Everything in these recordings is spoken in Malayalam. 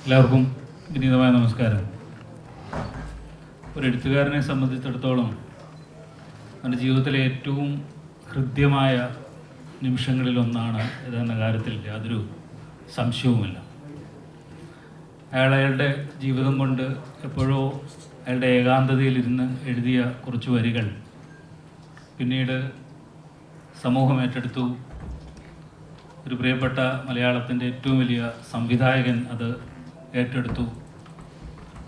എല്ലാവർക്കും വിനീതമായ നമസ്കാരം. ഒരു എഴുത്തുകാരനെ സംബന്ധിച്ചിടത്തോളം എൻ്റെ ജീവിതത്തിലെ ഏറ്റവും ഹൃദ്യമായ നിമിഷങ്ങളിലൊന്നാണ് ഇതെന്ന കാര്യത്തിൽ യാതൊരു സംശയവുമില്ല. അയാളുടെ ജീവിതം കൊണ്ട് എപ്പോഴോ അയാളുടെ ഏകാന്തതയിലിരുന്ന് എഴുതിയ കുറച്ച് വരികൾ പിന്നീട് സമൂഹം ഏറ്റെടുത്തു. ഒരു പ്രിയപ്പെട്ട മലയാളത്തിൻ്റെ ഏറ്റവും വലിയ സംവിധായകൻ അത് ഏറ്റെടുത്തു.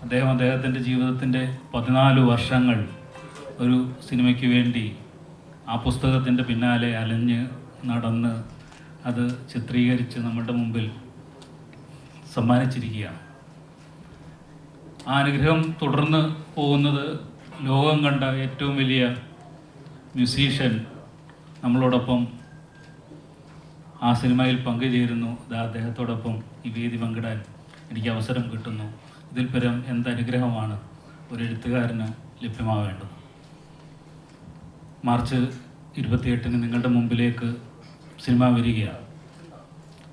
അദ്ദേഹത്തിൻ്റെ ജീവിതത്തിൻ്റെ 14 വർഷങ്ങൾ ഒരു സിനിമയ്ക്ക് വേണ്ടി ആ പുസ്തകത്തിൻ്റെ പിന്നാലെ അലഞ്ഞ് നടന്ന് അത് ചിത്രീകരിച്ച് നമ്മളുടെ മുമ്പിൽ സമ്മാനിച്ചിരിക്കുകയാണ്. ആ അനുഗ്രഹം തുടർന്ന് പോകുന്നത് ലോകം കണ്ട ഏറ്റവും വലിയ മ്യൂസീഷ്യൻ നമ്മളോടൊപ്പം ആ സിനിമയിൽ പങ്കുചേരുന്നു. അദ്ദേഹത്തോടൊപ്പം ഈ വേദി പങ്കിടാൻ എനിക്ക് അവസരം കിട്ടുന്നു. ഇതിൽ പരം എന്തനുഗ്രഹമാണ് ഒരു എഴുത്തുകാരന് ലഭ്യമാവേണ്ടത്. മാർച്ച് 28-ന് നിങ്ങളുടെ മുമ്പിലേക്ക് സിനിമ വരികയാണ്.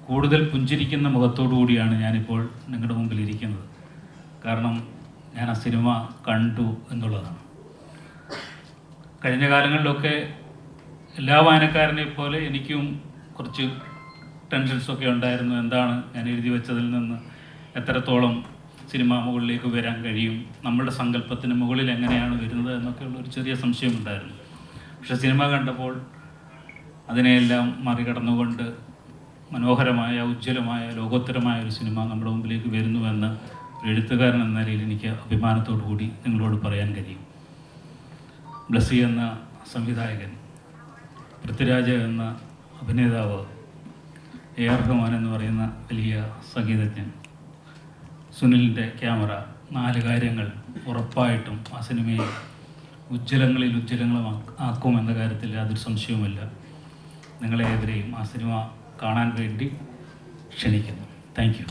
കൂടുതൽ പുഞ്ചിരിക്കുന്ന മുഖത്തോടു കൂടിയാണ് ഞാനിപ്പോൾ നിങ്ങളുടെ മുമ്പിൽ ഇരിക്കുന്നത്. കാരണം ഞാൻ ആ സിനിമ കണ്ടു എന്നുള്ളതാണ്. കഴിഞ്ഞ കാലങ്ങളിലൊക്കെ എല്ലാ വായനക്കാരനെ പോലെ എനിക്കും കുറച്ച് ടെൻഷൻസൊക്കെ ഉണ്ടായിരുന്നു. എന്താണ് ഞാൻ എഴുതി വെച്ചതിൽ നിന്ന് എത്രത്തോളം സിനിമ മുകളിലേക്ക് വരാൻ കഴിയും, നമ്മളുടെ സങ്കല്പത്തിന് മുകളിൽ എങ്ങനെയാണ് വരുന്നത് എന്നൊക്കെയുള്ള ഒരു ചെറിയ സംശയമുണ്ടായിരുന്നു. പക്ഷേ സിനിമ കണ്ടപ്പോൾ അതിനെയെല്ലാം മറികടന്നുകൊണ്ട് മനോഹരമായ, ഉജ്ജ്വലമായ, ലോകോത്തരമായ ഒരു സിനിമ നമ്മുടെ മുമ്പിലേക്ക് വരുന്നുവെന്ന് ഒരു എഴുത്തുകാരൻ എന്ന നിലയിൽ എനിക്ക് അഭിമാനത്തോടു കൂടി നിങ്ങളോട് പറയാൻ കഴിയും. ബ്ലസ്സി എന്ന സംവിധായകൻ, പൃഥ്വിരാജ് എന്ന അഭിനേതാവ്, എ.ആർ. റഹ്മാൻ എന്ന് പറയുന്ന വലിയ സംഗീതജ്ഞൻ, സുനിലിൻ്റെ ക്യാമറ, 4 കാര്യങ്ങൾ ഉറപ്പായിട്ടും ആ സിനിമയെ ഉജ്ജ്വലങ്ങളും ആക്കുമെന്ന കാര്യത്തിൽ യാതൊരു സംശയവുമില്ല. നിങ്ങളെ ഏവരെയും ആ സിനിമ കാണാൻ വേണ്ടി ക്ഷണിക്കുന്നു. Thank you.